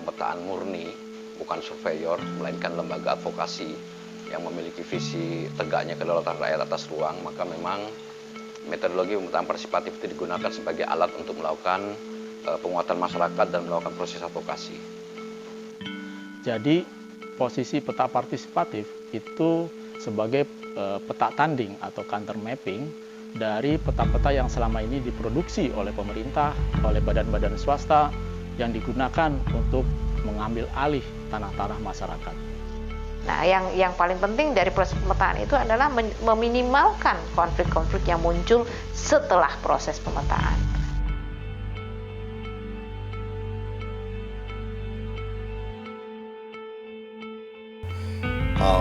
pemetaan murni, bukan surveyor, melainkan lembaga advokasi yang memiliki visi tegaknya kedaulatan rakyat atas ruang, maka memang metodologi pemetaan partisipatif itu digunakan sebagai alat untuk melakukan penguatan masyarakat dan melakukan proses advokasi. Jadi posisi peta partisipatif itu sebagai peta tanding atau counter mapping dari peta-peta yang selama ini diproduksi oleh pemerintah, oleh badan-badan swasta yang digunakan untuk mengambil alih tanah-tanah masyarakat. Nah, yang paling penting dari proses pemetaan itu adalah meminimalkan konflik-konflik yang muncul setelah proses pemetaan.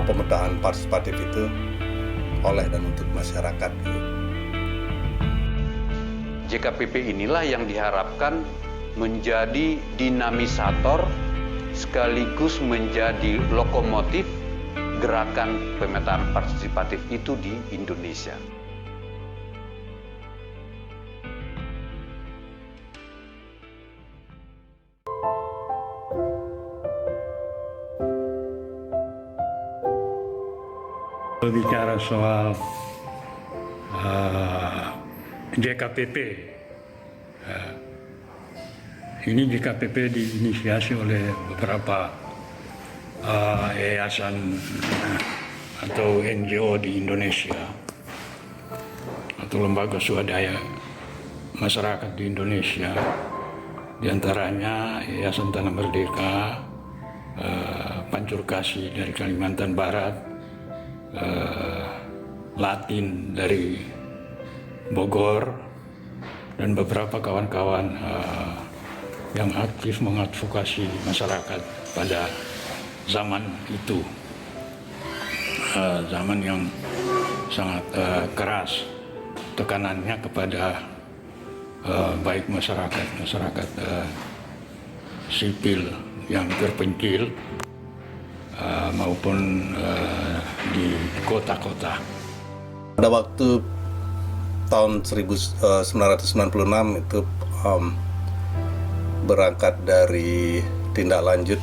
Pemetaan partisipatif itu oleh dan untuk masyarakat. JKPP inilah yang diharapkan menjadi dinamisator sekaligus menjadi lokomotif gerakan pemetaan partisipatif itu di Indonesia. Berbicara soal JKPP, ini JKPP diinisiasi oleh beberapa yayasan atau NGO di Indonesia atau lembaga swadaya masyarakat di Indonesia, diantaranya Yayasan Tanah Merdeka, Pancur Kasih dari Kalimantan Barat, Latin dari Bogor, dan beberapa kawan-kawan yang aktif mengadvokasi masyarakat pada zaman itu, zaman yang sangat keras tekanannya kepada baik masyarakat sipil yang terpencil maupun di kota-kota. Pada waktu tahun 1996 itu berangkat dari tindak lanjut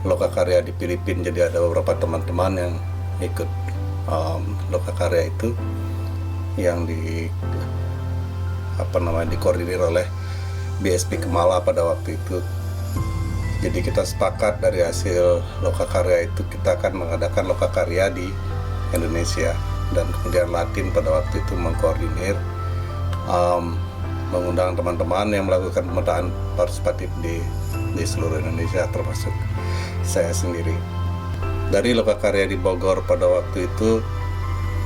lokakarya di Filipina. Jadi ada beberapa teman-teman yang ikut lokakarya itu yang dikoordinir oleh BSP Kemala pada waktu itu. Jadi kita sepakat dari hasil lokakarya itu kita akan mengadakan lokakarya di Indonesia, dan kemudian Latin pada waktu itu mengkoordinir mengundang teman-teman yang melakukan pemetaan partisipatif di seluruh Indonesia, termasuk saya sendiri. Dari lokakarya di Bogor pada waktu itu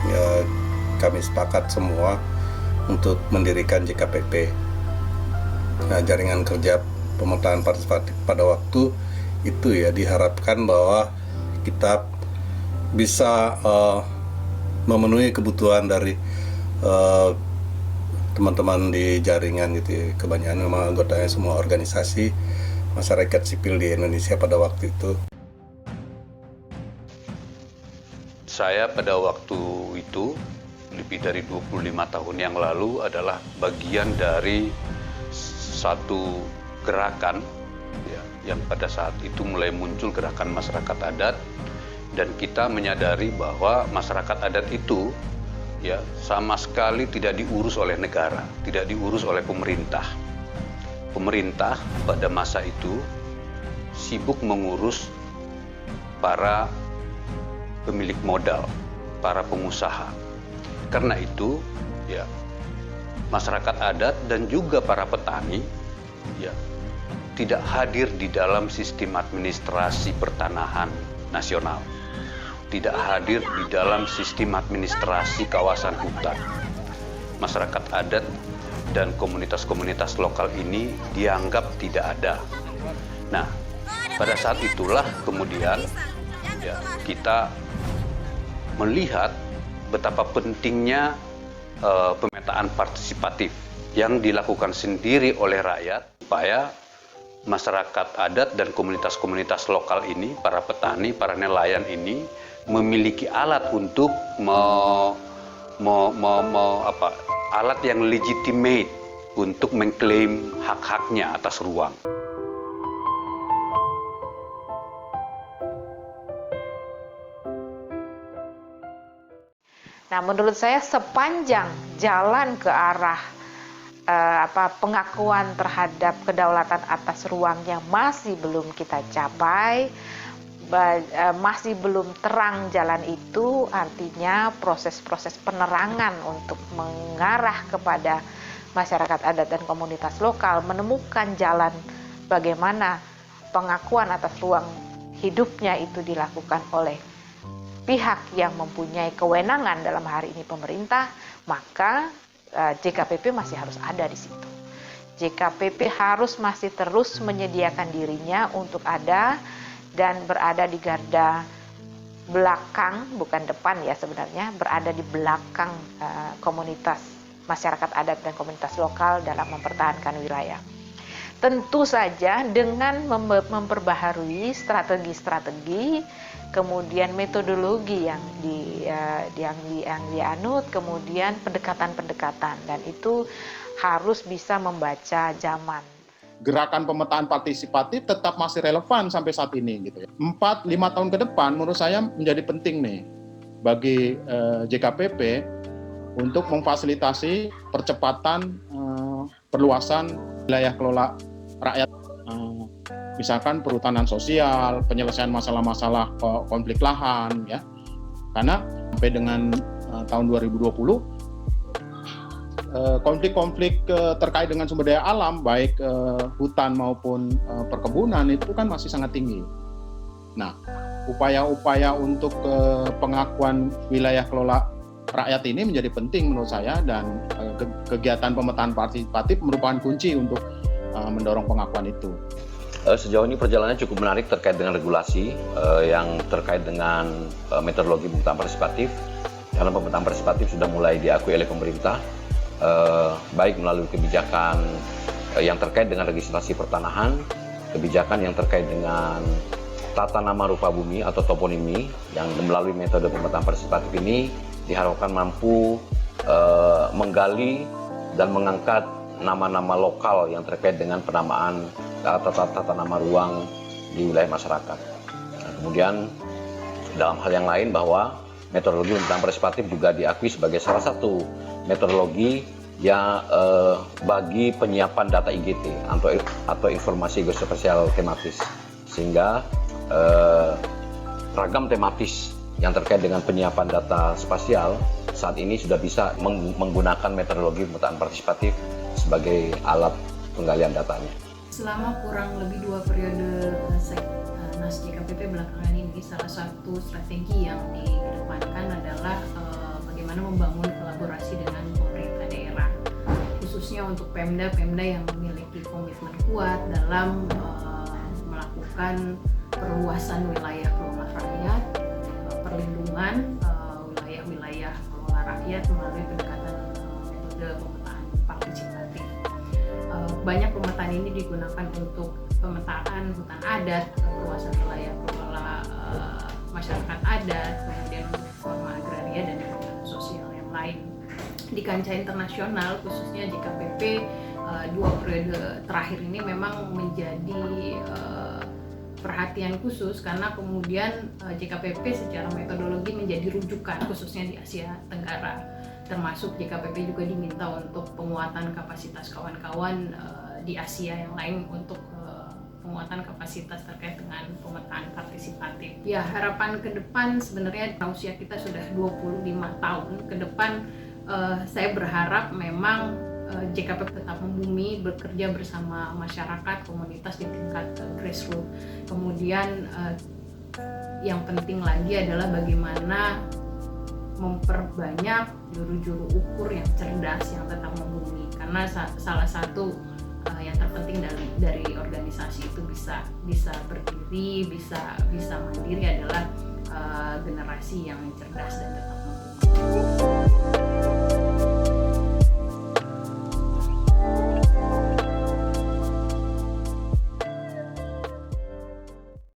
ya, kami sepakat semua untuk mendirikan JKPP, jaringan kerja pemetaan partisipatif. Pada waktu itu ya diharapkan bahwa kita bisa memenuhi kebutuhan dari teman-teman di jaringan gitu ya. Kebanyakan memang anggotanya semua organisasi masyarakat sipil di Indonesia pada waktu itu. Saya pada waktu itu lebih dari 25 tahun yang lalu adalah bagian dari satu gerakan ya, yang pada saat itu mulai muncul gerakan masyarakat adat, dan kita menyadari bahwa masyarakat adat itu ya sama sekali tidak diurus oleh negara, tidak diurus oleh pemerintah. Pemerintah pada masa itu sibuk mengurus para pemilik modal, para pengusaha. Karena itu ya masyarakat adat dan juga para petani ya tidak hadir di dalam sistem administrasi pertanahan nasional, tidak hadir di dalam sistem administrasi kawasan hutan. Masyarakat adat dan komunitas-komunitas lokal ini dianggap tidak ada. Nah, pada saat itulah kemudian ya, kita melihat betapa pentingnya pemetaan partisipatif yang dilakukan sendiri oleh rakyat supaya masyarakat adat dan komunitas-komunitas lokal ini, para petani, para nelayan ini memiliki alat untuk alat yang legitimate untuk mengklaim hak-haknya atas ruang. Nah, menurut saya sepanjang jalan ke arah pengakuan terhadap kedaulatan atas ruang yang masih belum kita capai, masih belum terang jalan itu, artinya proses-proses penerangan untuk mengarah kepada masyarakat adat dan komunitas lokal menemukan jalan bagaimana pengakuan atas ruang hidupnya itu dilakukan oleh pihak yang mempunyai kewenangan, dalam hari ini pemerintah, maka JKPP masih harus ada di situ. JKPP harus masih terus menyediakan dirinya untuk ada dan berada di garda belakang, bukan depan ya sebenarnya, berada di belakang komunitas masyarakat adat dan komunitas lokal dalam mempertahankan wilayah. Tentu saja dengan memperbaharui strategi-strategi, kemudian metodologi yang dianut, kemudian pendekatan-pendekatan, dan itu harus bisa membaca zaman. Gerakan pemetaan partisipatif tetap masih relevan sampai saat ini gitu ya. 4-5 tahun ke depan menurut saya menjadi penting nih bagi JKPP untuk memfasilitasi percepatan perluasan wilayah kelola rakyat, misalkan perhutanan sosial, penyelesaian masalah-masalah konflik lahan ya. Karena sampai dengan tahun 2020 konflik-konflik terkait dengan sumber daya alam baik hutan maupun perkebunan itu kan masih sangat tinggi. Nah, upaya-upaya untuk pengakuan wilayah kelola rakyat ini menjadi penting menurut saya, dan kegiatan pemetaan partisipatif merupakan kunci untuk mendorong pengakuan itu. Sejauh ini perjalanannya cukup menarik terkait dengan regulasi yang terkait dengan metodologi pemetaan partisipatif, karena pemetaan partisipatif sudah mulai diakui oleh pemerintah, baik melalui kebijakan yang terkait dengan registrasi pertanahan, kebijakan yang terkait dengan tata nama rupa bumi atau toponimi, yang melalui metode pemetaan partisipatif ini diharapkan mampu menggali dan mengangkat nama-nama lokal yang terkait dengan penamaan tata nama ruang di wilayah masyarakat. Nah, kemudian dalam hal yang lain bahwa metodologi pemetaan partisipatif juga diakui sebagai salah satu metodologi yang bagi penyiapan data IGT atau informasi geospasial tematis, sehingga ragam tematis yang terkait dengan penyiapan data spasial saat ini sudah bisa menggunakan metodologi pemetaan partisipatif sebagai alat penggalian datanya. Selama kurang lebih 2 periode Nas JKPP belakangan ini, salah satu strategi yang dikedepankan adalah bagaimana membangun kolaborasi dengan pemerintah daerah, khususnya untuk Pemda-Pemda yang memiliki komitmen kuat dalam melakukan perluasan wilayah kelola rakyat, perlindungan wilayah-wilayah kelola rakyat melalui pendekatan metode pemetaan partisipatif. Banyak pemetaan ini digunakan untuk pemetaan hutan adat, perluasan wilayah kelola masyarakat adat, kemudian reforma agraria dan reforma sosial yang lain. Di kancah internasional, khususnya JKPP 2 periode terakhir ini memang menjadi perhatian khusus, karena kemudian JKPP secara metodologi menjadi rujukan khususnya di Asia Tenggara, termasuk JKPP juga diminta untuk penguatan kapasitas kawan-kawan di Asia yang lain untuk penguatan kapasitas terkait dengan pemetaan partisipatif. Ya, harapan ke depan sebenarnya usia kita sudah 25 tahun ke depan, saya berharap memang JKPP tetap membumi, bekerja bersama masyarakat, komunitas di tingkat grassroots. Kemudian yang penting lagi adalah bagaimana memperbanyak juru-juru ukur yang cerdas, yang tetap membumi. Karena salah satu yang terpenting dari organisasi itu bisa berdiri, bisa mandiri adalah generasi yang cerdas dan tetap membumi.